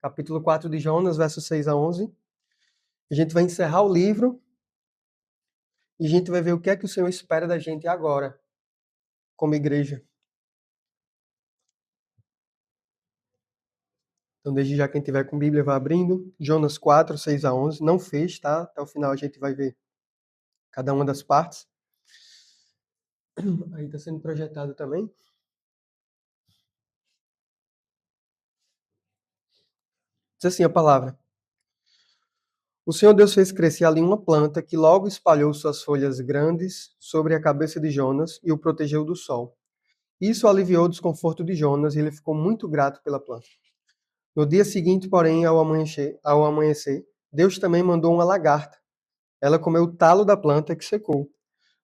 capítulo 4 de Jonas, versos 6 a 11. A gente vai encerrar o livro e a gente vai ver o que é que o Senhor espera da gente agora, como igreja. Então, desde já, quem tiver com Bíblia, vai abrindo. Jonas 4, 6 a 11. Não fez, tá? Até o final a gente vai ver cada uma das partes. Aí está sendo projetado também. Diz assim a palavra. O Senhor Deus fez crescer ali uma planta que logo espalhou suas folhas grandes sobre a cabeça de Jonas e o protegeu do sol. Isso aliviou o desconforto de Jonas e ele ficou muito grato pela planta. No dia seguinte, porém, ao amanhecer, Deus também mandou uma lagarta. Ela comeu o talo da planta que secou.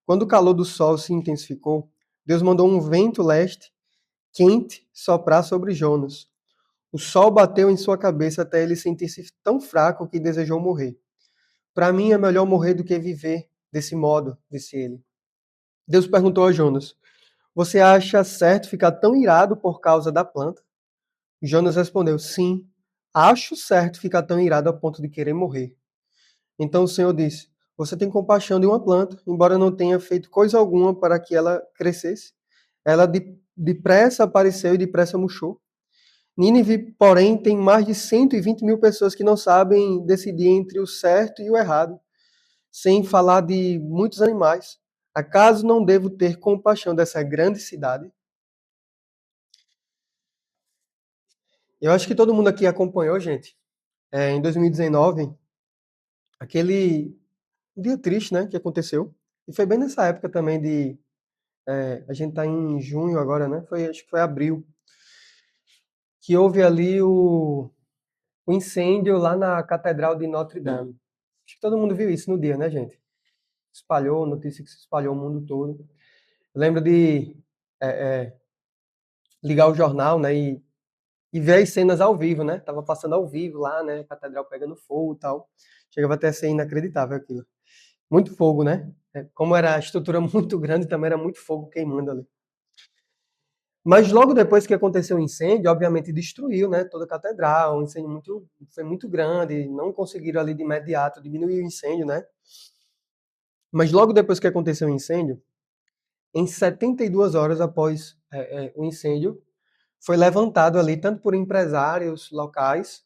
Quando o calor do sol se intensificou, Deus mandou um vento leste quente soprar sobre Jonas. O sol bateu em sua cabeça até ele sentir-se tão fraco que desejou morrer. Para mim é melhor morrer do que viver desse modo, disse ele. Deus perguntou a Jonas: Você acha certo ficar tão irado por causa da planta? Jonas respondeu: Sim, acho certo ficar tão irado a ponto de querer morrer. Então o Senhor disse: Você tem compaixão de uma planta, embora não tenha feito coisa alguma para que ela crescesse. Ela depressa apareceu e depressa murchou. Nínive, porém, tem mais de 120 mil pessoas que não sabem decidir entre o certo e o errado, sem falar de muitos animais. Acaso não devo ter compaixão dessa grande cidade? Eu acho que todo mundo aqui acompanhou, gente, em 2019, aquele dia triste, né, que aconteceu. E foi bem nessa época também de... a gente tá em junho agora, né? Acho que foi abril. Que houve ali o incêndio lá na Catedral de Notre Dame. Acho que todo mundo viu isso no dia, né, gente? Espalhou, notícia que se espalhou o mundo todo. Eu lembro de é, é, ligar o jornal, né, e ver as cenas ao vivo, né? Tava passando ao vivo lá, né? A catedral pegando fogo e tal. Chegava até a ser inacreditável aquilo. Muito fogo, né? Como era a estrutura muito grande, também era muito fogo queimando ali. Mas logo depois que aconteceu o incêndio, obviamente destruiu, né, toda a catedral. Um incêndio foi muito grande, não conseguiram ali de imediato diminuir o incêndio, né? Mas logo depois que aconteceu o incêndio, em 72 horas após o incêndio, foi levantado ali, tanto por empresários locais,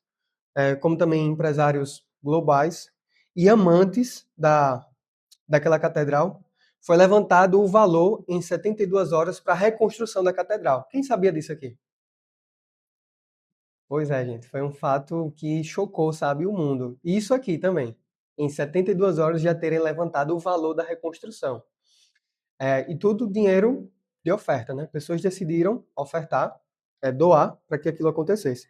como também empresários globais e amantes daquela catedral, foi levantado o valor em 72 horas para a reconstrução da catedral. Quem sabia disso aqui? Pois é, gente, foi um fato que chocou, sabe, o mundo. E isso aqui também. Em 72 horas já terem levantado o valor da reconstrução. E tudo dinheiro de oferta, né? Pessoas decidiram ofertar, doar, para que aquilo acontecesse.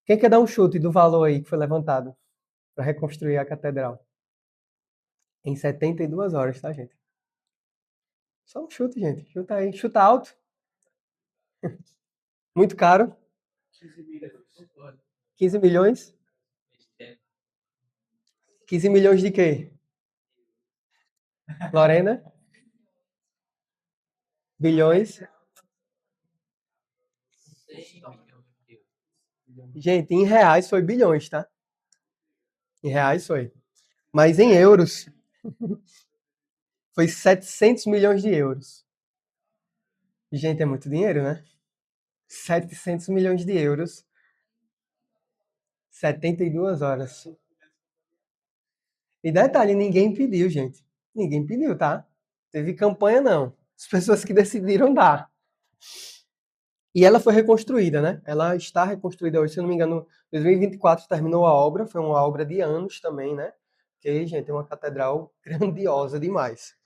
Quem quer dar um chute do valor aí que foi levantado para reconstruir a catedral? Em 72 horas, tá, gente? Só um chute, gente. Chuta aí. Chuta alto. Muito caro. 15 milhões? 15 milhões de quê? Lorena? Bilhões? Gente, em reais foi bilhões, tá? Em reais foi. Mas em euros foi 700 milhões de euros. Gente, é muito dinheiro, né? 700 milhões de euros, 72 horas. E detalhe, ninguém pediu, gente. Ninguém pediu, tá? Teve campanha, não. As pessoas que decidiram dar. E ela foi reconstruída, né? Ela está reconstruída hoje, se eu não me engano, 2024 terminou a obra, foi uma obra de anos também, né? Porque, gente, é uma catedral grandiosa demais.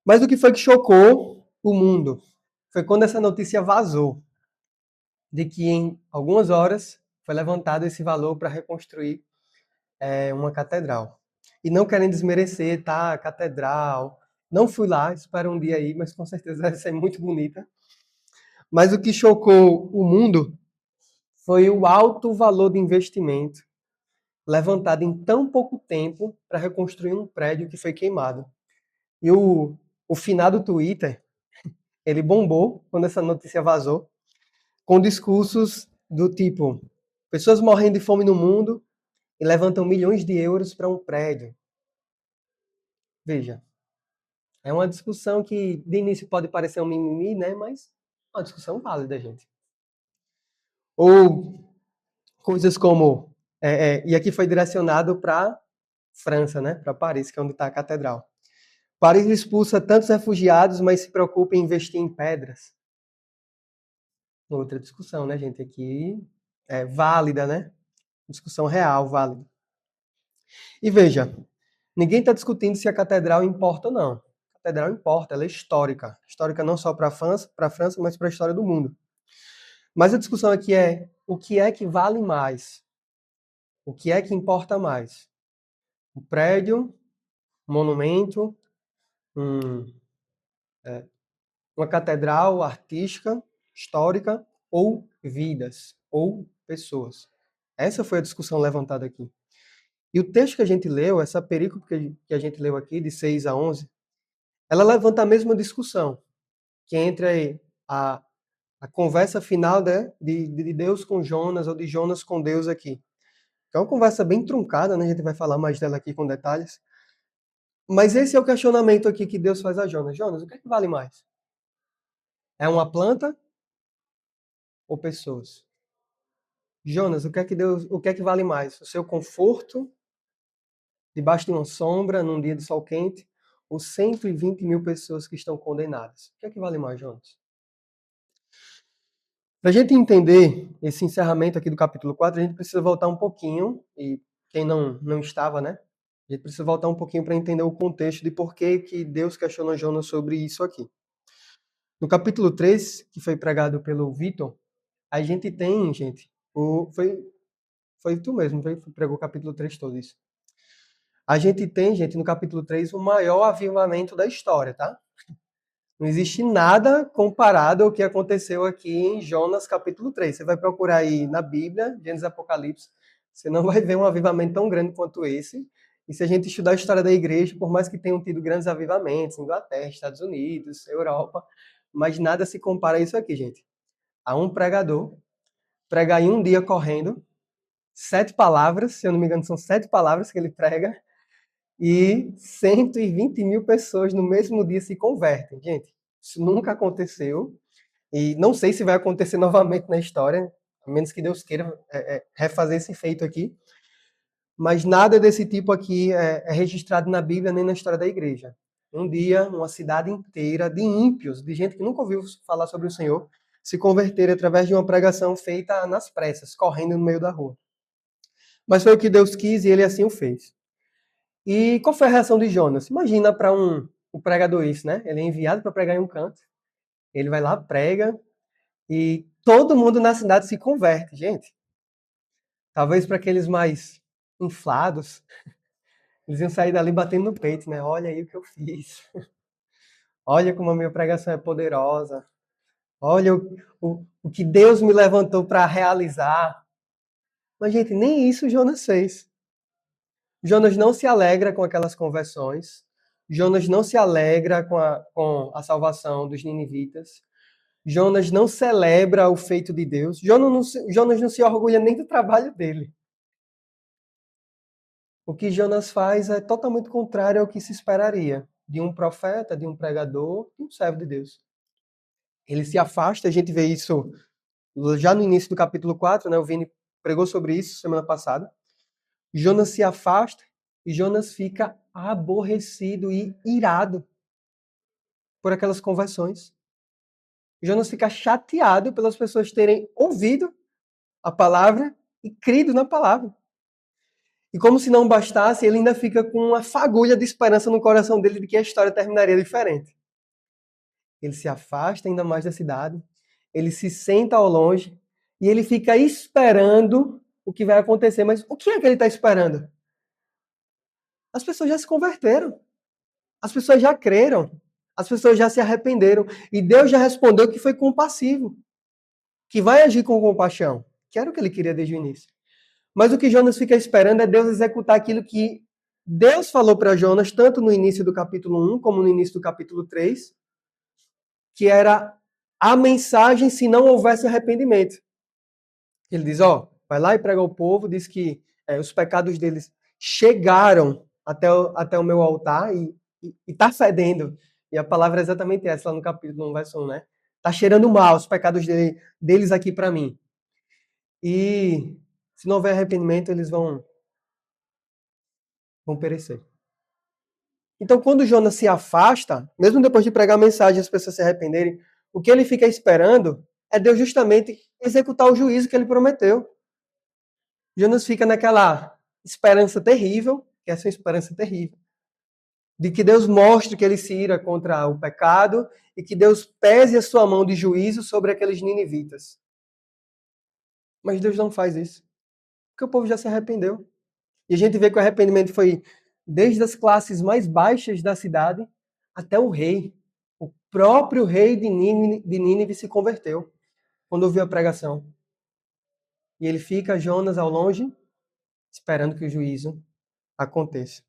Mas o que foi que chocou o mundo foi quando essa notícia vazou de que em algumas horas foi levantado esse valor para reconstruir uma catedral. E não querem desmerecer, tá? A catedral. Não fui lá, espero um dia aí, mas com certeza vai ser muito bonita. Mas o que chocou o mundo foi o alto valor de investimento levantado em tão pouco tempo para reconstruir um prédio que foi queimado. E o finado Twitter, ele bombou quando essa notícia vazou, com discursos do tipo: Pessoas morrendo de fome no mundo e levantam milhões de euros para um prédio. Veja, é uma discussão que de início pode parecer um mimimi, né? Mas é uma discussão válida, gente. Ou coisas como... e aqui foi direcionado para França, né? Para Paris, que é onde está a catedral. Paris expulsa tantos refugiados, mas se preocupa em investir em pedras. Outra discussão, né, gente? Aqui é válida, né? Discussão real, válida. E veja, ninguém está discutindo se a catedral importa ou não. A catedral importa, ela é histórica. Histórica não só para a França, mas para a história do mundo. Mas a discussão aqui é o que é que vale mais? O que é que importa mais? Um prédio, um monumento, uma catedral artística, histórica, ou vidas, ou pessoas? Essa foi a discussão levantada aqui. E o texto que a gente leu, essa perícope que a gente leu aqui, de 6 a 11, ela levanta a mesma discussão, que é entre a conversa final, né, de Deus com Jonas, ou de Jonas com Deus aqui. É uma conversa bem truncada, né? A gente vai falar mais dela aqui com detalhes. Mas esse é o questionamento aqui que Deus faz a Jonas. Jonas, o que é que vale mais? É uma planta ou pessoas? Jonas, o que é que vale mais? O seu conforto debaixo de uma sombra num dia de sol quente ou 120 mil pessoas que estão condenadas? O que é que vale mais, Jonas? Para a gente entender esse encerramento aqui do capítulo 4, a gente precisa voltar um pouquinho, e quem não estava, né? A gente precisa voltar um pouquinho para entender o contexto de por que Deus questionou Jonas sobre isso aqui. No capítulo 3, que foi pregado pelo Vitor, a gente tem, gente, foi tu mesmo, que pregou o capítulo 3 todo isso. A gente tem, gente, no capítulo 3, o maior avivamento da história, tá? Não existe nada comparado ao que aconteceu aqui em Jonas capítulo 3. Você vai procurar aí na Bíblia, Gênesis e Apocalipse, você não vai ver um avivamento tão grande quanto esse. E se a gente estudar a história da igreja, por mais que tenham tido grandes avivamentos, Inglaterra, Estados Unidos, Europa, mas nada se compara a isso aqui, gente. Há um pregador, pregar em um dia correndo, 7 palavras, se eu não me engano, são 7 palavras que ele prega, e 120 mil pessoas no mesmo dia se convertem. Gente, isso nunca aconteceu. E não sei se vai acontecer novamente na história, a menos que Deus queira refazer esse feito aqui. Mas nada desse tipo aqui é registrado na Bíblia nem na história da igreja. Um dia, uma cidade inteira de ímpios, de gente que nunca ouviu falar sobre o Senhor, se converter através de uma pregação feita nas pressas, correndo no meio da rua. Mas foi o que Deus quis e ele assim o fez. E qual foi a reação de Jonas? Imagina para um pregador isso, né? Ele é enviado para pregar em um canto, ele vai lá, prega, e todo mundo na cidade se converte, gente. Talvez para aqueles mais inflados, eles iam sair dali batendo no peito, né? Olha aí o que eu fiz. Olha como a minha pregação é poderosa. Olha o que Deus me levantou para realizar. Mas, gente, nem isso Jonas fez. Jonas não se alegra com aquelas conversões. Jonas não se alegra com a salvação dos ninivitas. Jonas não celebra o feito de Deus. Jonas não se orgulha nem do trabalho dele. O que Jonas faz é totalmente contrário ao que se esperaria de um profeta, de um pregador, de um servo de Deus. Ele se afasta, a gente vê isso já no início do capítulo 4, né? O Vini pregou sobre isso semana passada. Jonas se afasta e Jonas fica aborrecido e irado por aquelas conversões. Jonas fica chateado pelas pessoas terem ouvido a palavra e crido na palavra. E como se não bastasse, ele ainda fica com uma fagulha de esperança no coração dele de que a história terminaria diferente. Ele se afasta ainda mais da cidade, ele se senta ao longe e ele fica esperando o que vai acontecer. Mas o que é que ele está esperando? As pessoas já se converteram. As pessoas já creram. As pessoas já se arrependeram. E Deus já respondeu que foi compassivo. Que vai agir com compaixão. Que era o que ele queria desde o início. Mas o que Jonas fica esperando é Deus executar aquilo que Deus falou para Jonas, tanto no início do capítulo 1, como no início do capítulo 3, que era a mensagem se não houvesse arrependimento. Ele diz, Vai lá e prega ao povo, diz que os pecados deles chegaram até o meu altar e tá fedendo. E a palavra é exatamente essa, lá no capítulo 1, verso 1, né? Tá cheirando mal os pecados deles aqui para mim. E se não houver arrependimento, eles vão perecer. Então, quando Jonas se afasta, mesmo depois de pregar a mensagem e as pessoas se arrependerem, o que ele fica esperando é Deus justamente executar o juízo que ele prometeu. Jonas fica naquela esperança terrível, que essa é uma esperança terrível, de que Deus mostre que ele se ira contra o pecado e que Deus pese a sua mão de juízo sobre aqueles ninivitas. Mas Deus não faz isso, porque o povo já se arrependeu. E a gente vê que o arrependimento foi desde as classes mais baixas da cidade até o rei. O próprio rei de Nínive se converteu quando ouviu a pregação. E ele fica, Jonas, ao longe, esperando que o juízo aconteça.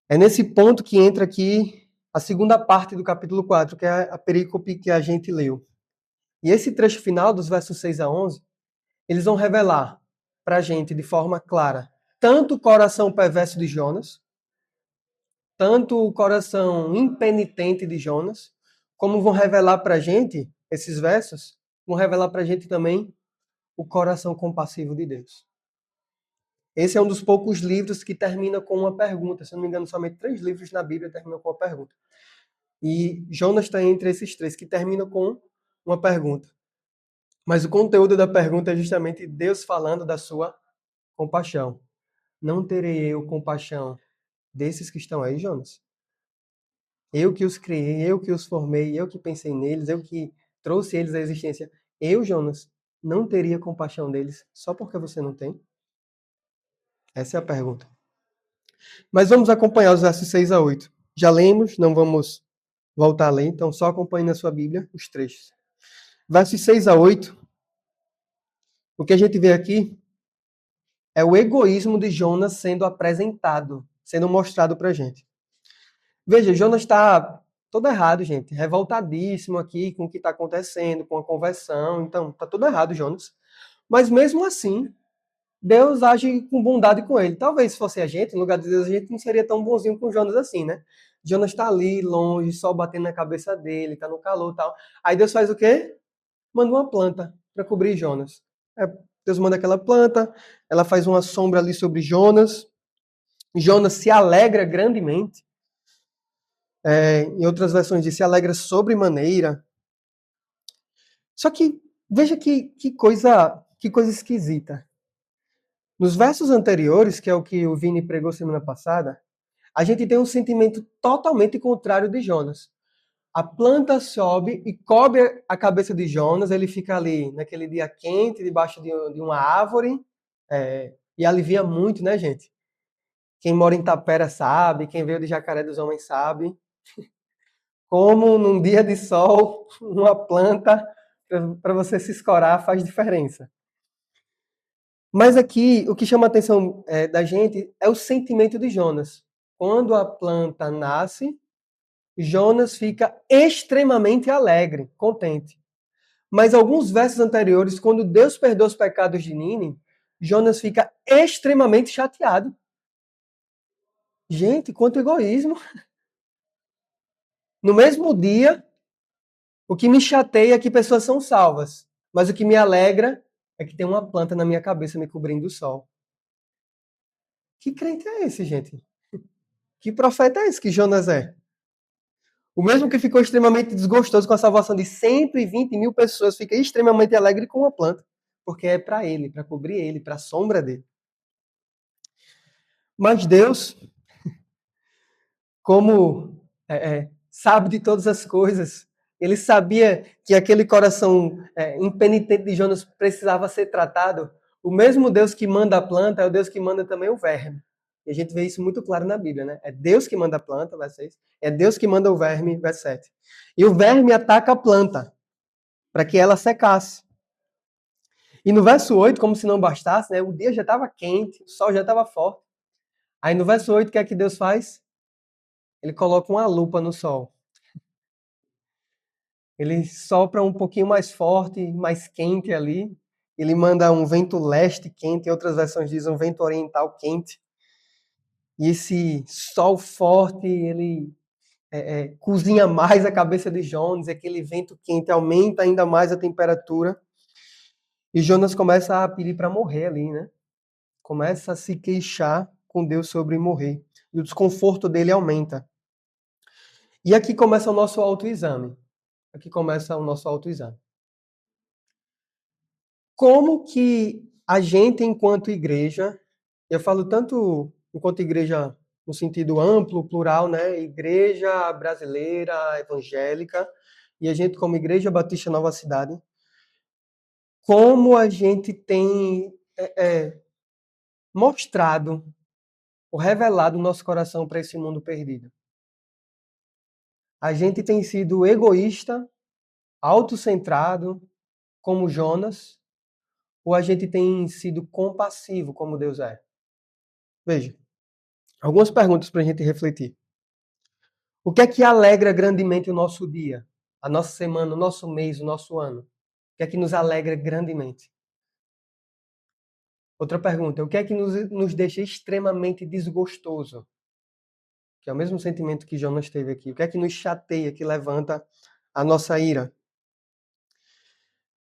É nesse ponto que entra aqui a segunda parte do capítulo 4, que é a perícope que a gente leu. E esse trecho final, dos versos 6 a 11, eles vão revelar para a gente de forma clara tanto o coração perverso de Jonas, tanto o coração impenitente de Jonas, como vão revelar para a gente, esses versos, vão revelar para a gente também o coração compassivo de Deus. Esse é um dos poucos livros que termina com uma pergunta. Se eu não me engano, somente 3 livros na Bíblia terminam com uma pergunta. E Jonas está entre esses 3, que terminam com uma pergunta. Mas o conteúdo da pergunta é justamente Deus falando da sua compaixão. Não terei eu compaixão desses que estão aí, Jonas? Eu que os criei, eu que os formei, eu que pensei neles, eu que trouxe eles à existência. Eu, Jonas, não teria compaixão deles só porque você não tem? Essa é a pergunta. Mas vamos acompanhar os versos 6 a 8. Já lemos, não vamos voltar a ler, então só acompanhe na sua Bíblia os trechos. Versos 6 a 8, o que a gente vê aqui é o egoísmo de Jonas sendo apresentado, sendo mostrado pra gente. Veja, Jonas está todo errado, gente. Revoltadíssimo aqui com o que está acontecendo, com a conversão. Então, está tudo errado, Jonas. Mas mesmo assim, Deus age com bondade com ele. Talvez se fosse a gente, no lugar de Deus, a gente não seria tão bonzinho com Jonas assim, né? Jonas está ali, longe, sol batendo na cabeça dele, está no calor e tal. Aí Deus faz o quê? Manda uma planta para cobrir Jonas. Deus manda aquela planta, ela faz uma sombra ali sobre Jonas. Jonas se alegra grandemente. Em outras versões diz se alegra sobremaneira. Só que veja que coisa esquisita. Nos versos anteriores, que é o que o Vini pregou semana passada, a gente tem um sentimento totalmente contrário de Jonas. A planta sobe e cobre a cabeça de Jonas, ele fica ali naquele dia quente, debaixo de uma árvore, e alivia muito, né, gente? Quem mora em Tapera sabe, quem veio de Jacaré dos Homens sabe. Como num dia de sol, uma planta para você se escorar faz diferença. Mas aqui, o que chama a atenção da gente é o sentimento de Jonas. Quando a planta nasce, Jonas fica extremamente alegre, contente. Mas alguns versos anteriores, quando Deus perdoa os pecados de Nínive, Jonas fica extremamente chateado. Gente, quanto egoísmo. No mesmo dia, o que me chateia é que pessoas são salvas, mas o que me alegra é que tem uma planta na minha cabeça me cobrindo do sol. Que crente é esse, gente? Que profeta é esse que Jonas é? O mesmo que ficou extremamente desgostoso com a salvação de 120 mil pessoas, fica extremamente alegre com uma planta, porque é para ele, para cobrir ele, para a sombra dele. Mas Deus, como sabe de todas as coisas, ele sabia que aquele coração impenitente de Jonas precisava ser tratado. O mesmo Deus que manda a planta é o Deus que manda também o verme. E a gente vê isso muito claro na Bíblia, né? É Deus que manda a planta, verso 6. É Deus que manda o verme, verso 7. E o verme ataca a planta para que ela secasse. E no verso 8, como se não bastasse, né? O dia já estava quente, o sol já estava forte. Aí no verso 8, o que é que Deus faz? Ele coloca uma lupa no sol. Ele sopra um pouquinho mais forte, mais quente ali, Ele manda um vento leste quente, em outras versões dizem um vento oriental quente. E esse sol forte, ele cozinha mais a cabeça de Jonas, aquele vento quente aumenta ainda mais a temperatura. E Jonas começa a pedir para morrer ali, né? Começa a se queixar com Deus sobre morrer. E o desconforto dele aumenta. E aqui começa o nosso autoexame. Aqui começa o nosso autoexame. Como que a gente, enquanto igreja, eu falo tanto enquanto igreja no sentido amplo, plural, né? Igreja brasileira, evangélica, e a gente como Igreja Batista Nova Cidade, como a gente tem mostrado ou revelado o nosso coração para esse mundo perdido. A gente tem sido egoísta, autocentrado, como Jonas, ou a gente tem sido compassivo, como Deus é? Veja, algumas perguntas para a gente refletir. O que alegra grandemente o nosso dia, a nossa semana, o nosso mês, o nosso ano? O que é que nos alegra grandemente? Outra pergunta, o que é que nos deixa extremamente desgostoso? Que é o mesmo sentimento que Jonas teve aqui. O que é que nos chateia, que levanta a nossa ira?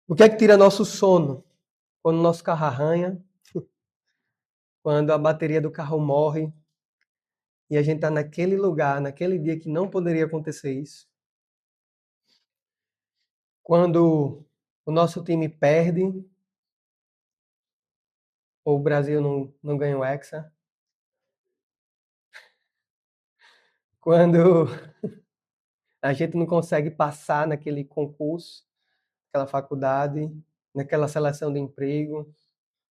O que é que tira nosso sono? Quando o nosso carro arranha, quando a bateria do carro morre e a gente está naquele lugar, naquele dia que não poderia acontecer isso. Quando o nosso time perde ou o Brasil não ganha o Hexa. Quando a gente não consegue passar naquele concurso, naquela faculdade, naquela seleção de emprego.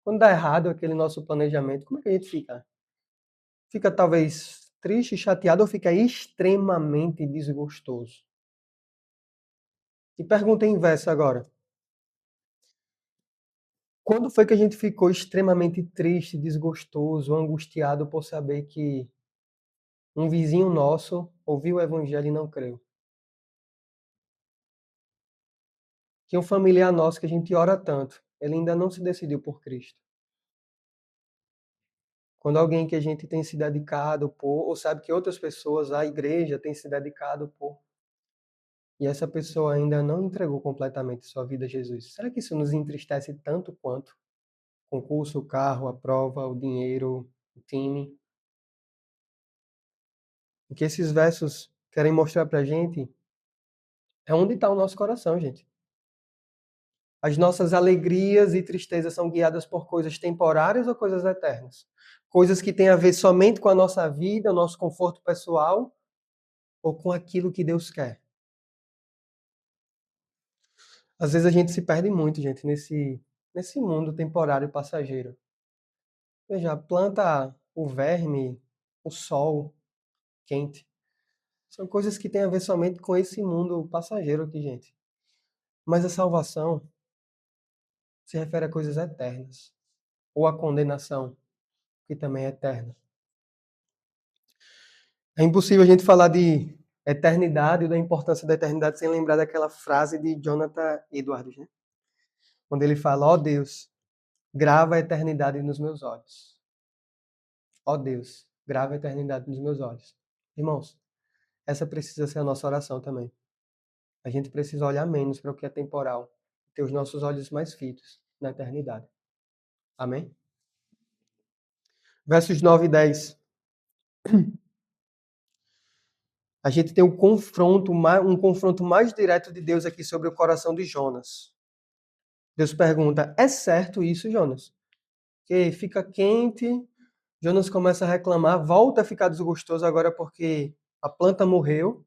Quando dá errado aquele nosso planejamento, como é que a gente fica? Fica talvez triste, chateado ou fica extremamente desgostoso? E pergunta inversa agora. Quando foi que a gente ficou extremamente triste, desgostoso, angustiado por saber que um vizinho nosso ouviu o evangelho e não creu? Que um familiar nosso que a gente ora tanto, ele ainda não se decidiu por Cristo. Quando alguém que a gente tem se dedicado por, ou sabe que outras pessoas, a igreja tem se dedicado por, e essa pessoa ainda não entregou completamente sua vida a Jesus. Será que isso nos entristece tanto quanto o concurso, o carro, a prova, o dinheiro, o time? O que esses versos querem mostrar pra gente é onde está o nosso coração, gente. As nossas alegrias e tristezas são guiadas por coisas temporárias ou coisas eternas? Coisas que têm a ver somente com a nossa vida, o nosso conforto pessoal, ou com aquilo que Deus quer? Às vezes a gente se perde muito, gente, nesse mundo temporário e passageiro. Veja, a planta, o verme, o sol quente, são coisas que têm a ver somente com esse mundo passageiro aqui, gente. Mas a salvação se refere a coisas eternas, ou a condenação, que também é eterna. É impossível a gente falar de eternidade e da importância da eternidade sem lembrar daquela frase de Jonathan Edwards, né? Quando ele fala: ó Deus, grava a eternidade nos meus olhos. Ó Deus, grava a eternidade nos meus olhos. Irmãos, essa precisa ser a nossa oração também. A gente precisa olhar menos para o que é temporal, ter os nossos olhos mais fitos na eternidade. Amém? Versos 9 e 10. A gente tem um confronto mais direto de Deus aqui sobre o coração de Jonas. Deus pergunta: é certo isso, Jonas? Que fica quente, Jonas começa a reclamar, volta a ficar desgostoso agora porque a planta morreu.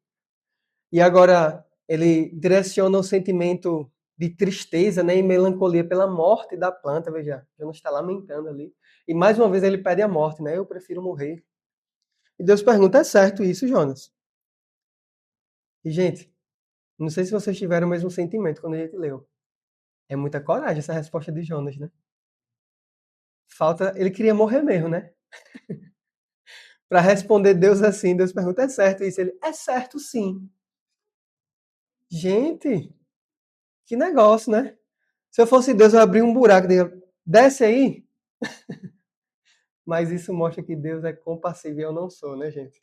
E agora ele direciona um sentimento de tristeza, né, e melancolia pela morte da planta. Veja, Jonas está lamentando ali. E mais uma vez ele pede a morte, né? Eu prefiro morrer. E Deus pergunta: é certo isso, Jonas? E, gente, não sei se vocês tiveram o mesmo sentimento quando a gente leu. É muita coragem essa resposta de Jonas, né? Falta, ele queria morrer mesmo, né? Para responder Deus assim, Deus pergunta: é certo isso? Ele: é certo sim. Gente, que negócio, né? Se eu fosse Deus, eu abria um buraco e diria, desce aí. Mas isso mostra que Deus é compassivo e eu não sou, né, gente?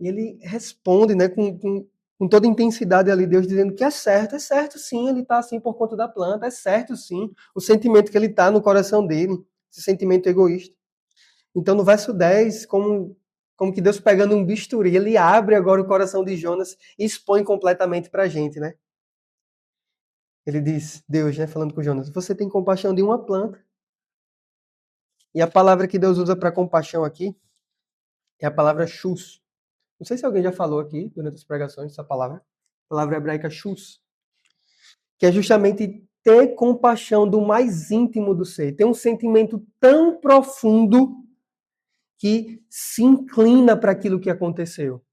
E ele responde, né, com toda intensidade ali, Deus dizendo que é certo sim, ele está assim por conta da planta, é certo sim, o sentimento que ele está no coração dele, esse sentimento egoísta. Então, no verso 10, como que Deus pegando um bisturi, ele abre agora o coração de Jonas e expõe completamente para a gente, né? Ele diz, Deus, né, falando com Jonas, você tem compaixão de uma planta. E a palavra que Deus usa para compaixão aqui é a palavra shus. Não sei se alguém já falou aqui durante as pregações essa palavra. A palavra hebraica shus, que é justamente ter compaixão do mais íntimo do ser, ter um sentimento tão profundo que se inclina para aquilo que aconteceu.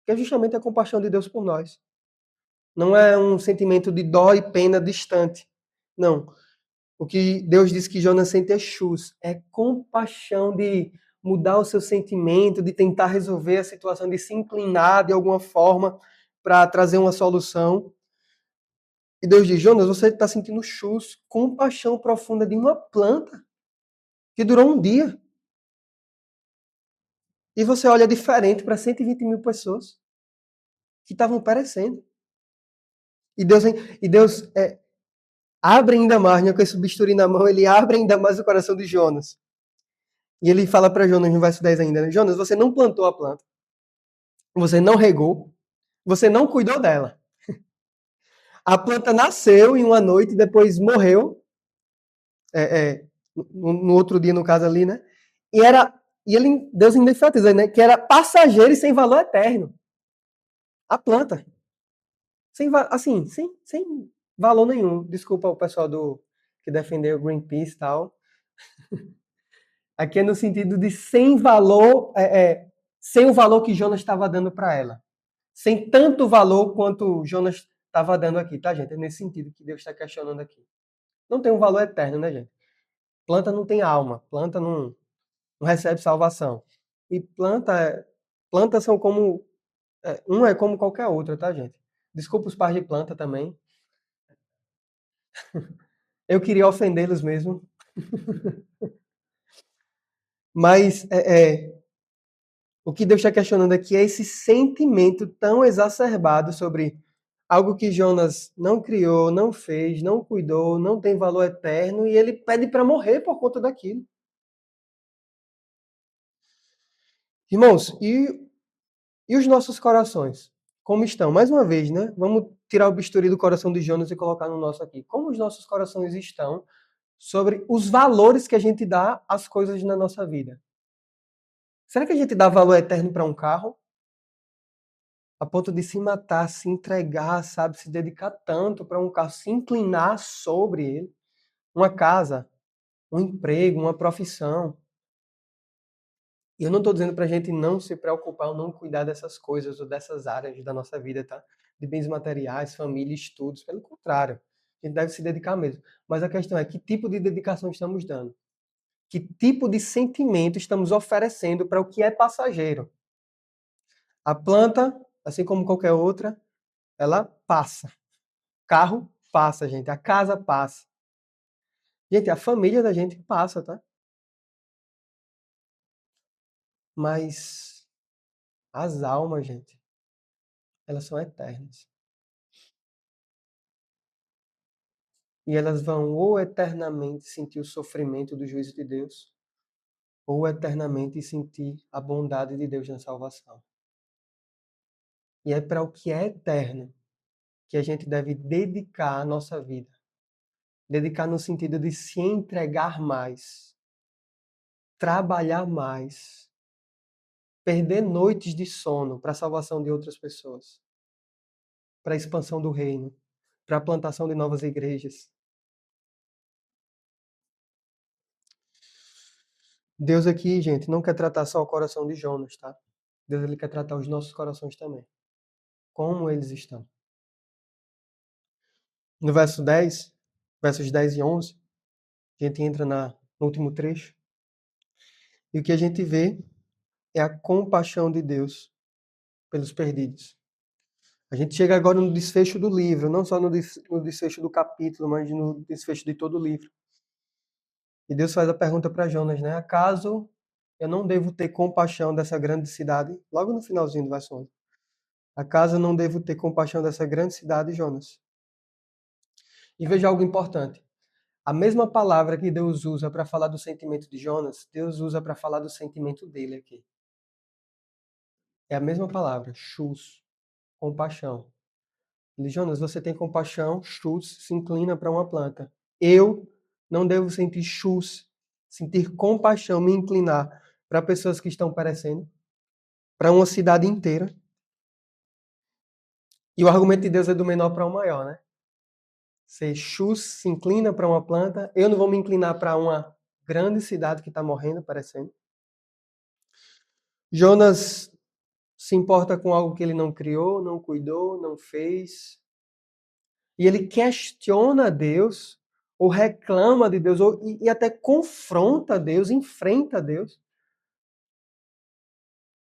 Que é justamente a compaixão de Deus por nós. Não é um sentimento de dó e pena distante. Não. O que Deus diz que Jonas sente é chus, é compaixão de mudar o seu sentimento, de tentar resolver a situação, de se inclinar de alguma forma para trazer uma solução. E Deus diz, Jonas, você está sentindo chus, compaixão profunda de uma planta que durou um dia. E você olha diferente para 120 mil pessoas que estavam perecendo. E Deus abre ainda mais, né, com esse bisturi na mão, ele abre ainda mais o coração de Jonas. E ele fala para Jonas no verso 10 ainda, né? Jonas, você não plantou a planta, você não regou, você não cuidou dela. A planta nasceu em uma noite e depois morreu, no outro dia, no caso ali, né? Deus ainda enfatiza, né? Que era passageiro e sem valor eterno. A planta. Assim, sem valor nenhum. Desculpa o pessoal que defendeu o Greenpeace e tal. Aqui é no sentido de sem valor, sem o valor que Jonas estava dando para ela. Sem tanto valor quanto Jonas estava dando aqui, tá, gente? É nesse sentido que Deus está questionando aqui. Não tem um valor eterno, né, gente? Planta não tem alma, planta não recebe salvação. E plantas são como. Uma é como qualquer outra, tá, gente? Desculpa os pais de planta também. Eu queria ofendê-los mesmo. Mas o que Deus está questionando aqui é esse sentimento tão exacerbado sobre algo que Jonas não criou, não fez, não cuidou, não tem valor eterno, e ele pede para morrer por conta daquilo. Irmãos, e os nossos corações? Como estão? Mais uma vez, né? Vamos tirar o bisturi do coração de Jonas e colocar no nosso aqui. Como os nossos corações estão sobre os valores que a gente dá às coisas na nossa vida? Será que a gente dá valor eterno para um carro? A ponto de se matar, se entregar, sabe? Se dedicar tanto para um carro, se inclinar sobre ele? Uma casa, um emprego, uma profissão. E eu não estou dizendo para a gente não se preocupar ou não cuidar dessas coisas ou dessas áreas da nossa vida, tá? De bens materiais, família, estudos. Pelo contrário, a gente deve se dedicar mesmo. Mas a questão é que tipo de dedicação estamos dando? Que tipo de sentimento estamos oferecendo para o que é passageiro? A planta, assim como qualquer outra, ela passa. Carro passa, gente. A casa passa. Gente, a família da gente passa, tá? Mas as almas, gente, elas são eternas. E elas vão ou eternamente sentir o sofrimento do juízo de Deus, ou eternamente sentir a bondade de Deus na salvação. E é para o que é eterno que a gente deve dedicar a nossa vida. Dedicar no sentido de se entregar mais, trabalhar mais, perder noites de sono para a salvação de outras pessoas, para a expansão do reino, para a plantação de novas igrejas. Deus aqui, gente, não quer tratar só o coração de Jonas, tá? Deus ele quer tratar os nossos corações também. Como eles estão. No verso 10, versos 10 e 11, a gente entra no último trecho, e o que a gente vê é a compaixão de Deus pelos perdidos. A gente chega agora no desfecho do livro, não só no desfecho do capítulo, mas no desfecho de todo o livro. E Deus faz a pergunta para Jonas, né? Acaso eu não devo ter compaixão dessa grande cidade? Logo no finalzinho do verso 11. Acaso eu não devo ter compaixão dessa grande cidade, Jonas? E veja algo importante. A mesma palavra que Deus usa para falar do sentimento de Jonas, Deus usa para falar do sentimento dele aqui. É a mesma palavra, shus, compaixão. Ele, Jonas, você tem compaixão, shus, se inclina para uma planta. Eu não devo sentir shus, sentir compaixão, me inclinar para pessoas que estão perecendo, para uma cidade inteira. E o argumento de Deus é do menor para o maior, né? Se shus se inclina para uma planta, eu não vou me inclinar para uma grande cidade que está morrendo, perecendo. Jonas se importa com algo que ele não criou, não cuidou, não fez. E ele questiona Deus, ou reclama de Deus, e até confronta Deus, enfrenta Deus,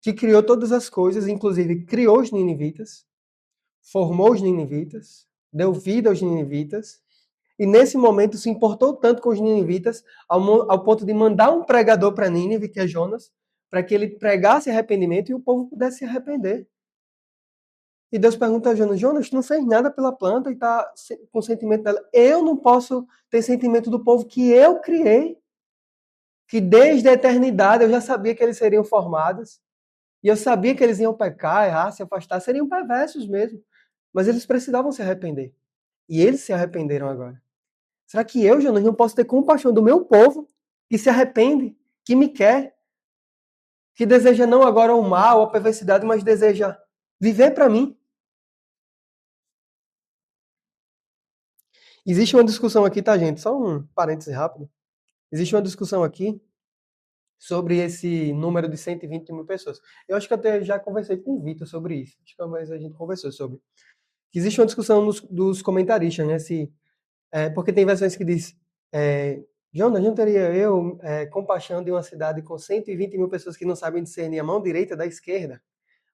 que criou todas as coisas, inclusive criou os ninivitas, formou os ninivitas, deu vida aos ninivitas, e nesse momento se importou tanto com os ninivitas, ao ponto de mandar um pregador para Nínive, que é Jonas, para que ele pregasse arrependimento e o povo pudesse se arrepender. E Deus pergunta a Jonas, Jonas, tu não fez nada pela planta e está com o sentimento dela. Eu não posso ter sentimento do povo que eu criei, que desde a eternidade eu já sabia que eles seriam formados, e eu sabia que eles iam pecar, errar, se afastar, seriam perversos mesmo. Mas eles precisavam se arrepender. E eles se arrependeram agora. Será que eu, Jonas, não posso ter compaixão do meu povo, que se arrepende, que me quer, que deseja não agora o mal, a perversidade, mas deseja viver para mim? Existe uma discussão aqui, tá, gente? Só um parêntese rápido. Existe uma discussão aqui sobre esse número de 120 mil pessoas. Eu acho que até já conversei com o Vitor sobre isso. Acho que uma vez a gente conversou sobre. Existe uma discussão dos comentaristas, né? Porque tem versões que diz, Jonas, não teria eu compaixão de uma cidade com 120 mil pessoas que não sabem discernir a mão direita da esquerda?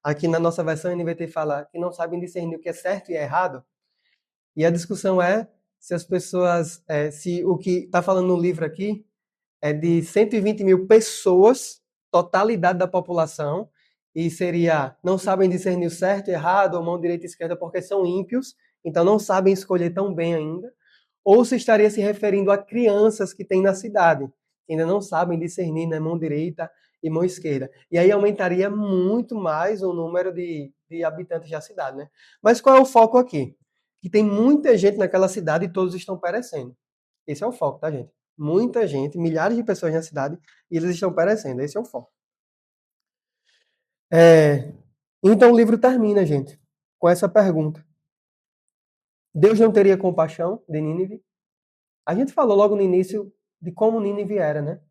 Aqui na nossa versão, a NVT fala que não sabem discernir o que é certo e é errado. E a discussão é se as pessoas, se o que está falando no livro aqui é de 120 mil pessoas, totalidade da população, e seria, não sabem discernir o certo e errado, ou mão direita e esquerda, porque são ímpios, então não sabem escolher tão bem ainda, ou se estaria se referindo a crianças que tem na cidade, que ainda não sabem discernir, né, mão direita e mão esquerda. E aí aumentaria muito mais o número de habitantes da cidade, né? Mas qual é o foco aqui? Que tem muita gente naquela cidade e todos estão perecendo. Esse é o foco, tá, gente? Muita gente, milhares de pessoas na cidade, e eles estão perecendo. Esse é o foco. Então o livro termina, gente, com essa pergunta. Deus não teria compaixão de Nínive? A gente falou logo no início de como Nínive era, né?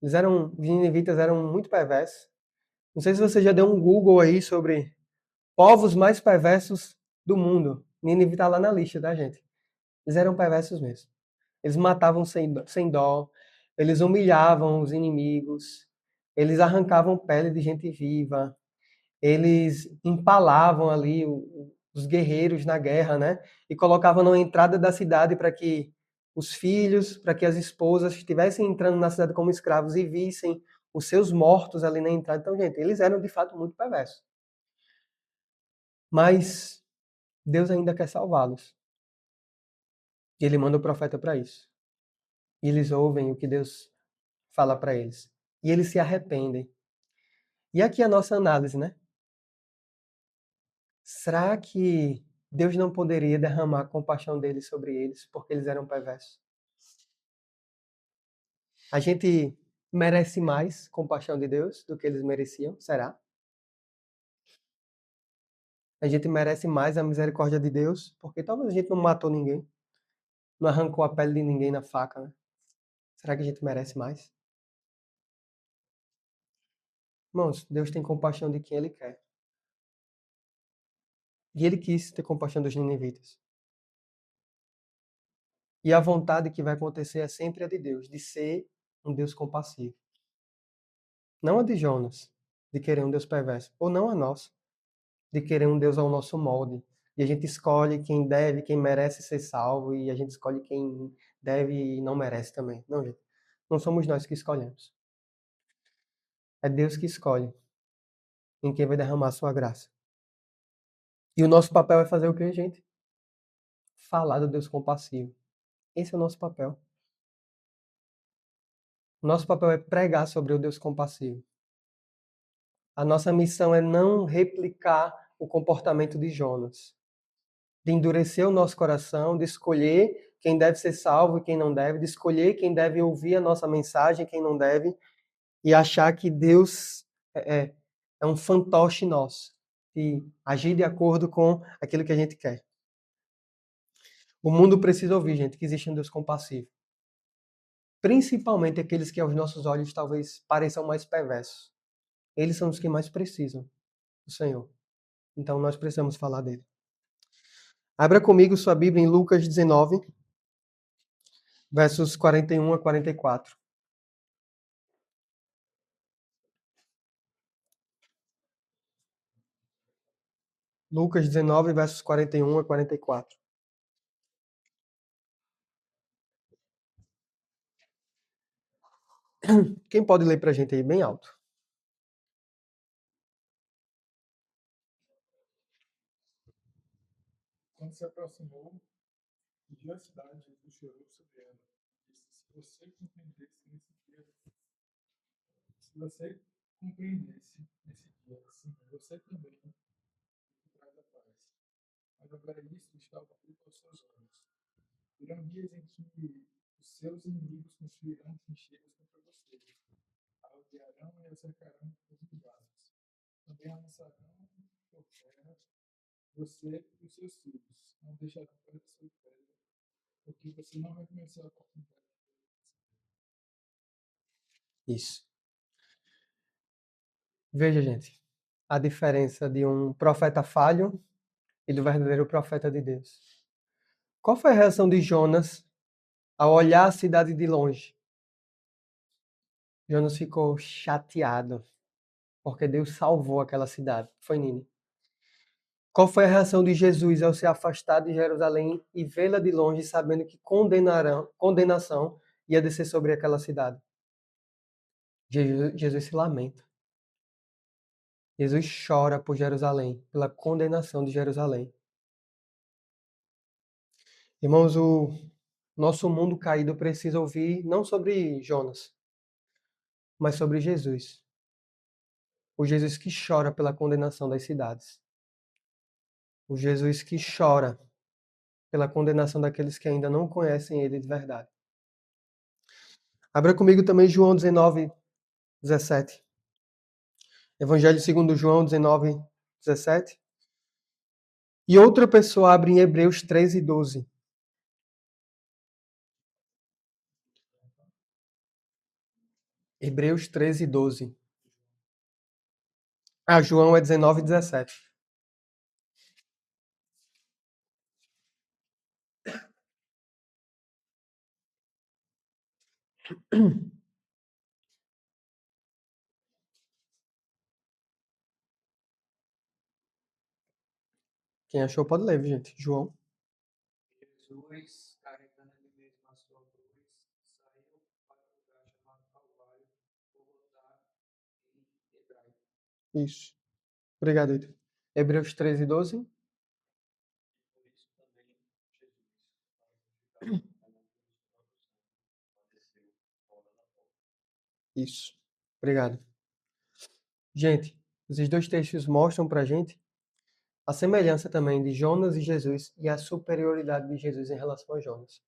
Os ninivitas eram muito perversos. Não sei se você já deu um Google aí sobre povos mais perversos do mundo. Nínive está lá na lista, tá, gente? Eles eram perversos mesmo. Eles matavam sem dó, eles humilhavam os inimigos, eles arrancavam pele de gente viva, eles empalavam ali os guerreiros na guerra, né? E colocavam na entrada da cidade para que os filhos, para que as esposas estivessem entrando na cidade como escravos e vissem os seus mortos ali na entrada. Então, gente, eles eram de fato muito perversos. Mas Deus ainda quer salvá-los. E ele manda o profeta para isso. E eles ouvem o que Deus fala para eles. E eles se arrependem. E aqui a nossa análise, né? Será que Deus não poderia derramar a compaixão dele sobre eles porque eles eram perversos? A gente merece mais compaixão de Deus do que eles mereciam? Será? A gente merece mais a misericórdia de Deus porque talvez a gente não matou ninguém, não arrancou a pele de ninguém na faca, né? Será que a gente merece mais? Irmãos, Deus tem compaixão de quem Ele quer. E Ele quis ter compaixão dos ninivitas. E a vontade que vai acontecer é sempre a de Deus, de ser um Deus compassivo. Não a de Jonas, de querer um Deus perverso. Ou não a nossa, de querer um Deus ao nosso molde. E a gente escolhe quem deve, quem merece ser salvo, e a gente escolhe quem deve e não merece também. Não, gente. Não somos nós que escolhemos. É Deus que escolhe em quem vai derramar a sua graça. E o nosso papel é fazer o quê, gente? Falar do Deus compassivo. Esse é o nosso papel. O nosso papel é pregar sobre o Deus compassivo. A nossa missão é não replicar o comportamento de Jonas, de endurecer o nosso coração, de escolher quem deve ser salvo e quem não deve, de escolher quem deve ouvir a nossa mensagem e quem não deve, e achar que Deus é um fantoche nosso, e agir de acordo com aquilo que a gente quer. O mundo precisa ouvir, gente, que existe um Deus compassivo. Principalmente aqueles que aos nossos olhos talvez pareçam mais perversos. Eles são os que mais precisam do Senhor. Então nós precisamos falar dele. Abra comigo sua Bíblia em Lucas 19, versos 41 a 44. Lucas 19, versos 41 a 44. Quem pode ler pra gente aí bem alto? Quando se aproximou, viu a cidade, Jesus chorou sobre ela. Disse: Se você compreendesse nesse dia, se você compreendesse nesse dia, sim, você também traz a paz. Mas agora isso está oculto aos seus olhos. Virão dias em que os seus inimigos construirão trincheiras contra você, a odiarão e a cercarão com os lugares. Também avançarão por terra você e os seus filhos. Não deixarão perto do seu pé, porque você não vai começar a oportunidade. Isso. Veja, gente, a diferença de um profeta falho e do verdadeiro profeta de Deus. Qual foi a reação de Jonas ao olhar a cidade de longe? Jonas ficou chateado, porque Deus salvou aquela cidade. Foi Nínive. Qual foi a reação de Jesus ao se afastar de Jerusalém e vê-la de longe, sabendo que condenação ia descer sobre aquela cidade? Jesus se lamenta. Jesus chora por Jerusalém, pela condenação de Jerusalém. Irmãos, o nosso mundo caído precisa ouvir não sobre Jonas, mas sobre Jesus. O Jesus que chora pela condenação das cidades. O Jesus que chora pela condenação daqueles que ainda não conhecem ele de verdade. Abra comigo também João 19, 17. Evangelho segundo João 19, 17. E outra pessoa abre em Hebreus 13, 12. Hebreus 13, 12. Ah, João é 19, 17. Quem achou pode ler, gente. João. Jesus, carregando ele mesmo a sua cruz, saiu para o lugar chamado Calvário, Golgotá em hebraico. Isso. Obrigado, Ida. Hebreus 13, 12. Por isso também Jesus, para glorificar padeceu fora da porta. Isso. Obrigado. Gente, esses dois textos mostram pra gente a semelhança também de Jonas e Jesus e a superioridade de Jesus em relação a Jonas.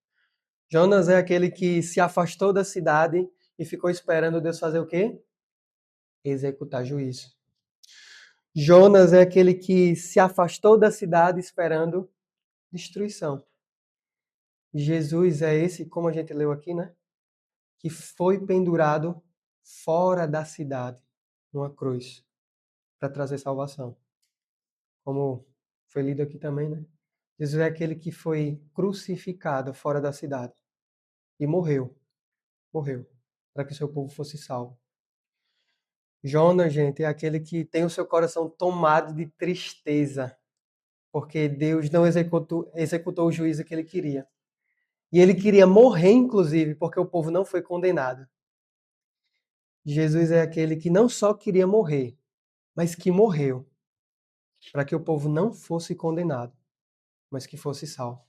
Jonas é aquele que se afastou da cidade e ficou esperando Deus fazer o quê? Executar juízo. Jonas é aquele que se afastou da cidade esperando destruição. Jesus é esse, como a gente leu aqui, né? Que foi pendurado fora da cidade, numa cruz, para trazer salvação. Como foi lido aqui também, né? Jesus é aquele que foi crucificado fora da cidade e morreu, para que o seu povo fosse salvo. Jonas, gente, é aquele que tem o seu coração tomado de tristeza, porque Deus não executou o juízo que ele queria. E ele queria morrer, inclusive, porque o povo não foi condenado. Jesus é aquele que não só queria morrer, mas que morreu, para que o povo não fosse condenado, mas que fosse salvo.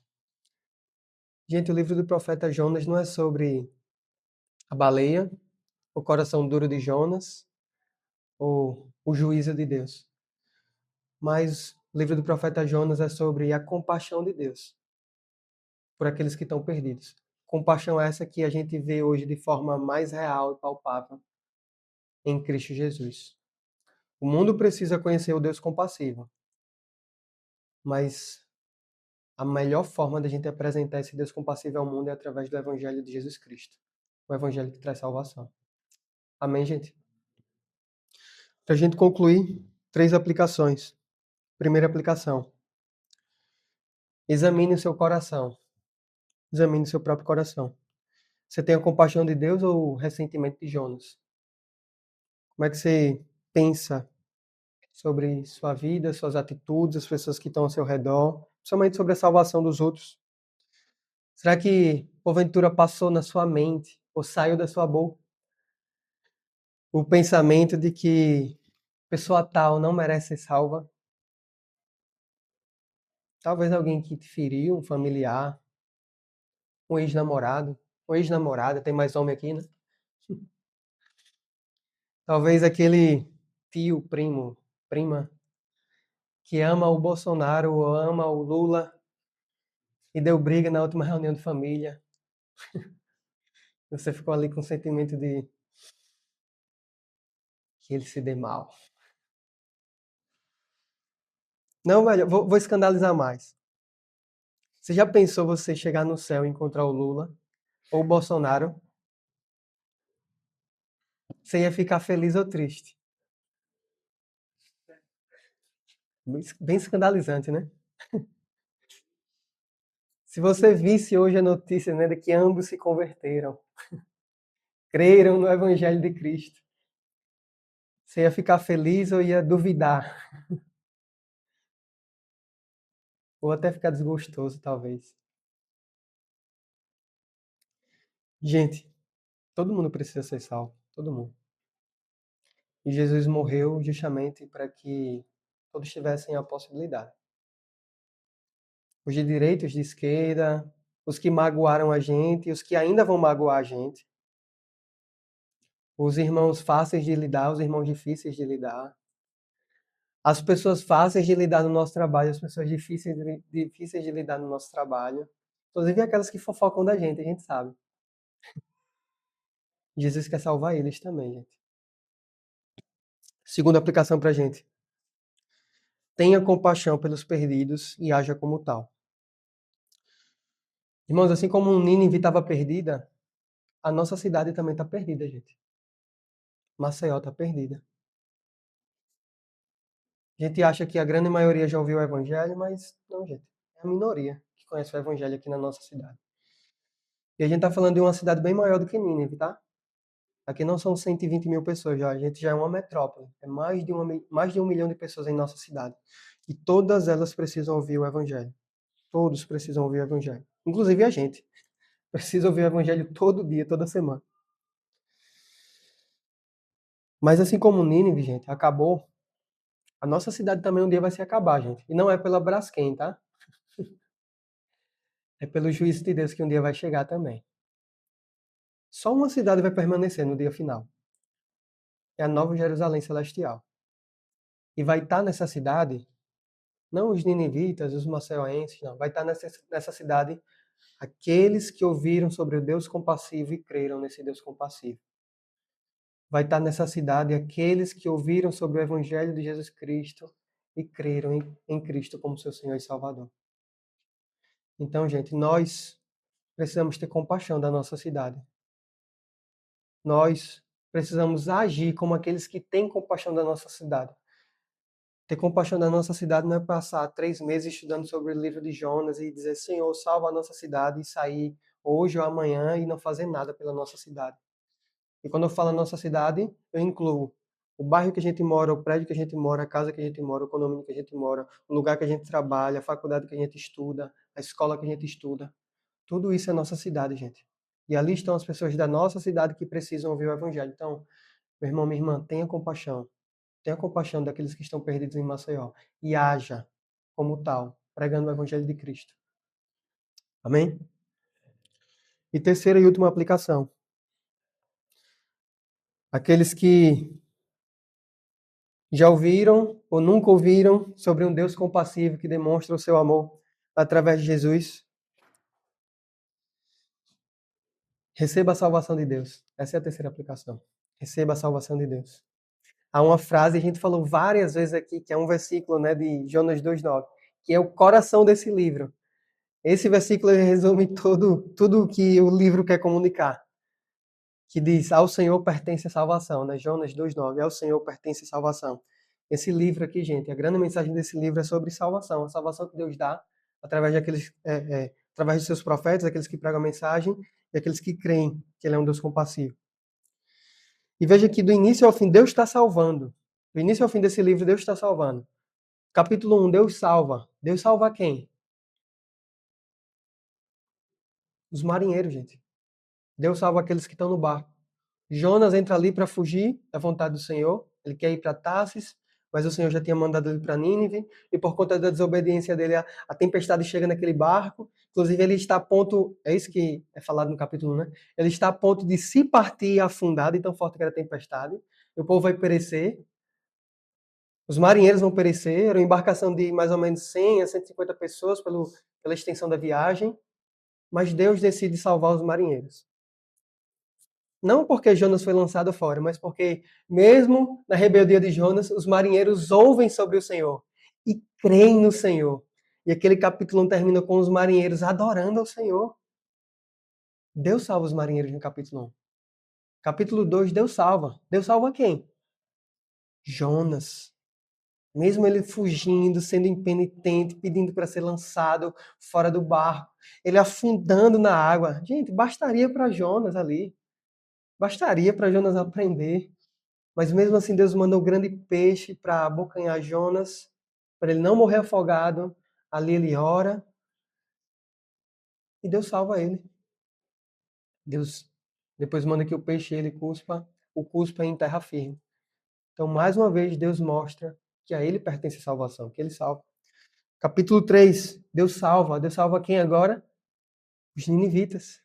Gente, o livro do profeta Jonas não é sobre a baleia, o coração duro de Jonas, ou o juízo de Deus. Mas o livro do profeta Jonas é sobre a compaixão de Deus por aqueles que estão perdidos. Compaixão essa que a gente vê hoje de forma mais real e palpável em Cristo Jesus. O mundo precisa conhecer o Deus compassivo, mas a melhor forma da gente apresentar esse Deus compassivo ao mundo é através do Evangelho de Jesus Cristo, o Evangelho que traz salvação. Amém, gente? Para a gente concluir, 3 aplicações. Primeira aplicação: examine o seu coração. Examine o seu próprio coração. Você tem a compaixão de Deus ou o ressentimento de Jonas? Como é que você pensa sobre sua vida, suas atitudes, as pessoas que estão ao seu redor, principalmente sobre a salvação dos outros? Será que, porventura, passou na sua mente ou saiu da sua boca o pensamento de que pessoa tal não merece ser salva? Talvez alguém que te feriu, um familiar, um ex-namorado, ou ex-namorada, tem mais homem aqui, né? Talvez aquele tio, primo, prima, que ama o Bolsonaro ou ama o Lula e deu briga na última reunião de família. Você ficou ali com o sentimento de que ele se dê mal. Não, velho, vou escandalizar mais. Você já pensou você chegar no céu e encontrar o Lula ou o Bolsonaro? Você ia ficar feliz ou triste? Bem escandalizante, né? Se você visse hoje a notícia, né, de que ambos se converteram, creram no Evangelho de Cristo, você ia ficar feliz ou ia duvidar? Ou até ficar desgostoso, talvez. Gente, todo mundo precisa ser salvo. Todo mundo. E Jesus morreu justamente para que todos tivessem a possibilidade. Os de direita, os de esquerda, os que magoaram a gente, os que ainda vão magoar a gente. Os irmãos fáceis de lidar, os irmãos difíceis de lidar. As pessoas fáceis de lidar no nosso trabalho, as pessoas difíceis de lidar no nosso trabalho. Inclusive aquelas que fofocam da gente, a gente sabe. Jesus quer salvar eles também, gente. Segunda aplicação pra gente. Tenha compaixão pelos perdidos e haja como tal. Irmãos, assim como Nínive estava perdida, a nossa cidade também está perdida, gente. Maceió está perdida. A gente acha que a grande maioria já ouviu o evangelho, mas não, gente. É a minoria que conhece o evangelho aqui na nossa cidade. E a gente está falando de uma cidade bem maior do que Nínive, tá? Aqui não são 120 mil pessoas já, a gente já é uma metrópole. É mais de 1 milhão de pessoas em nossa cidade. E todas elas precisam ouvir o evangelho. Todos precisam ouvir o evangelho. Inclusive a gente. Precisa ouvir o evangelho todo dia, toda semana. Mas assim como Nínive, gente, acabou, a nossa cidade também um dia vai se acabar, gente. E não é pela Braskem, tá? É pelo juízo de Deus que um dia vai chegar também. Só uma cidade vai permanecer no dia final. É a Nova Jerusalém Celestial. E vai estar nessa cidade, não os ninivitas, os maceuenses, não. Vai estar nessa cidade aqueles que ouviram sobre o Deus compassivo e creram nesse Deus compassivo. Vai estar nessa cidade aqueles que ouviram sobre o Evangelho de Jesus Cristo e creram em Cristo como seu Senhor e Salvador. Então, gente, nós precisamos ter compaixão da nossa cidade. Nós precisamos agir como aqueles que têm compaixão da nossa cidade. Ter compaixão da nossa cidade não é passar 3 meses estudando sobre o livro de Jonas e dizer, Senhor, salva a nossa cidade e sair hoje ou amanhã e não fazer nada pela nossa cidade. E quando eu falo nossa cidade, eu incluo O bairro que a gente mora, o prédio que a gente mora, a casa que a gente mora, o condomínio que a gente mora, o lugar que a gente trabalha, a faculdade que a gente estuda, a escola que a gente estuda. Tudo isso é nossa cidade, gente. E ali estão as pessoas da nossa cidade que precisam ouvir o evangelho. Então, meu irmão, minha irmã, tenha compaixão. Tenha compaixão daqueles que estão perdidos em Maceió. E haja como tal, pregando o evangelho de Cristo. Amém? E terceira e última aplicação. Aqueles que já ouviram ou nunca ouviram sobre um Deus compassivo que demonstra o seu amor através de Jesus, receba a salvação de Deus. Essa é a terceira aplicação. Receba a salvação de Deus. Há uma frase, a gente falou várias vezes aqui, que é um versículo, né, de Jonas 2,9, que é o coração desse livro. Esse versículo resume tudo o que o livro quer comunicar. Que diz, ao Senhor pertence a salvação, né? Jonas 2,9, ao Senhor pertence a salvação. Esse livro aqui, gente, a grande mensagem desse livro é sobre salvação, a salvação que Deus dá através através de seus profetas, aqueles que pregam a mensagem e aqueles que creem que Ele é um Deus compassivo. E veja que do início ao fim, Deus está salvando. Do início ao fim desse livro, Deus está salvando. Capítulo 1, Deus salva. Deus salva quem? Os marinheiros, gente. Deus salva aqueles que estão no barco. Jonas entra ali para fugir da vontade do Senhor. Ele quer ir para Tarsis, mas o Senhor já tinha mandado ele para Nínive. E por conta da desobediência dele, a tempestade chega naquele barco. Inclusive, ele está a ponto, é isso que é falado no capítulo 1, né? Ele está a ponto de se partir e afundar, de tão forte que era a tempestade. E o povo vai perecer. Os marinheiros vão perecer. Era uma embarcação de mais ou menos 100 a 150 pessoas pela extensão da viagem. Mas Deus decide salvar os marinheiros. Não porque Jonas foi lançado fora, mas porque, mesmo na rebeldia de Jonas, os marinheiros ouvem sobre o Senhor e creem no Senhor. E aquele capítulo 1 termina com os marinheiros adorando ao Senhor. Deus salva os marinheiros no capítulo 1. Capítulo 2, Deus salva. Deus salva quem? Jonas. Mesmo ele fugindo, sendo impenitente, pedindo para ser lançado fora do barco, ele afundando na água. Gente, bastaria para Jonas ali. Bastaria para Jonas aprender. Mas mesmo assim, Deus manda um grande peixe para abocanhar Jonas, para ele não morrer afogado. Ali ele ora e Deus salva ele. Deus depois manda que o peixe ele o cuspa em terra firme. Então, mais uma vez, Deus mostra que a ele pertence a salvação, que ele salva. Capítulo 3, Deus salva. Deus salva quem agora? Os ninivitas.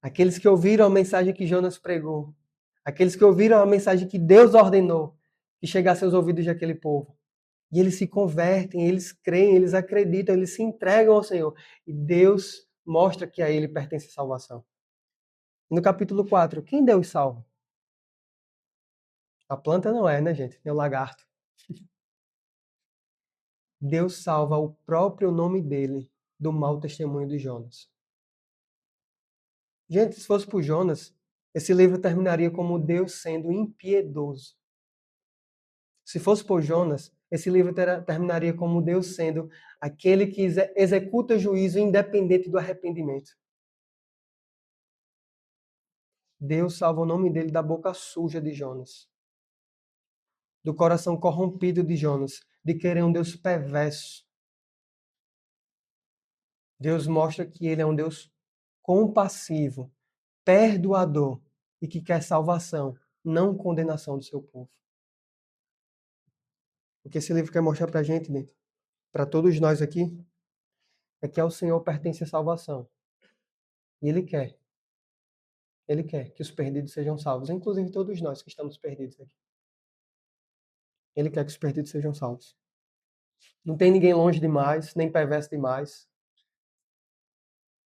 Aqueles que ouviram a mensagem que Jonas pregou. Aqueles que ouviram a mensagem que Deus ordenou que chegasse aos ouvidos daquele povo. E eles se convertem, eles creem, eles acreditam, eles se entregam ao Senhor. E Deus mostra que a ele pertence a salvação. No capítulo 4, quem Deus salva? A planta não é, né, gente? É o lagarto. Deus salva o próprio nome dele do mau testemunho de Jonas. Gente, se fosse por Jonas, esse livro terminaria como Deus sendo impiedoso. Se fosse por Jonas, esse livro terminaria como Deus sendo aquele que executa juízo independente do arrependimento. Deus salva o nome dele da boca suja de Jonas, do coração corrompido de Jonas, de querer um Deus perverso. Deus mostra que ele é um Deus compassivo, perdoador e que quer salvação, não condenação do seu povo. O que esse livro quer mostrar para a gente, para todos nós aqui, é que ao Senhor pertence a salvação. E Ele quer que os perdidos sejam salvos, inclusive todos nós que estamos perdidos aqui. Ele quer que os perdidos sejam salvos. Não tem ninguém longe demais, nem perverso demais,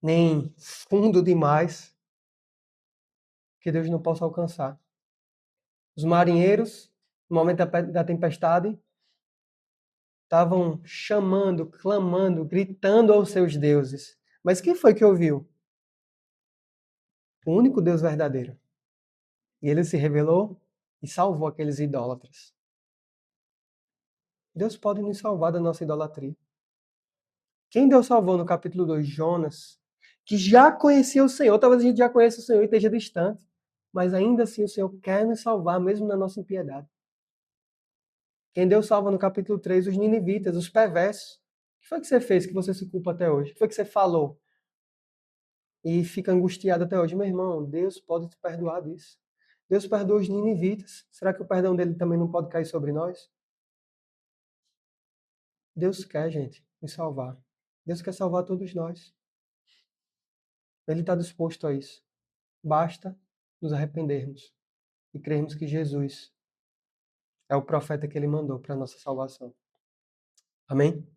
nem fundo demais, que Deus não possa alcançar. Os marinheiros, no momento da tempestade, estavam chamando, clamando, gritando aos seus deuses. Mas quem foi que ouviu? O único Deus verdadeiro. E ele se revelou e salvou aqueles idólatras. Deus pode nos salvar da nossa idolatria. Quem Deus salvou no capítulo 2? Jonas, que já conhecia o Senhor. Talvez a gente já conheça o Senhor e esteja distante. Mas ainda assim o Senhor quer nos salvar, mesmo na nossa impiedade. Quem Deus salva no capítulo 3, os ninivitas, os perversos. O que foi que você fez que você se culpa até hoje? O que foi que você falou? E fica angustiado até hoje. Meu irmão, Deus pode te perdoar disso. Deus perdoa os ninivitas. Será que o perdão dele também não pode cair sobre nós? Deus quer, gente, nos salvar. Deus quer salvar todos nós. Ele está disposto a isso. Basta nos arrependermos e crermos que Jesus é o profeta que ele mandou para a nossa salvação. Amém?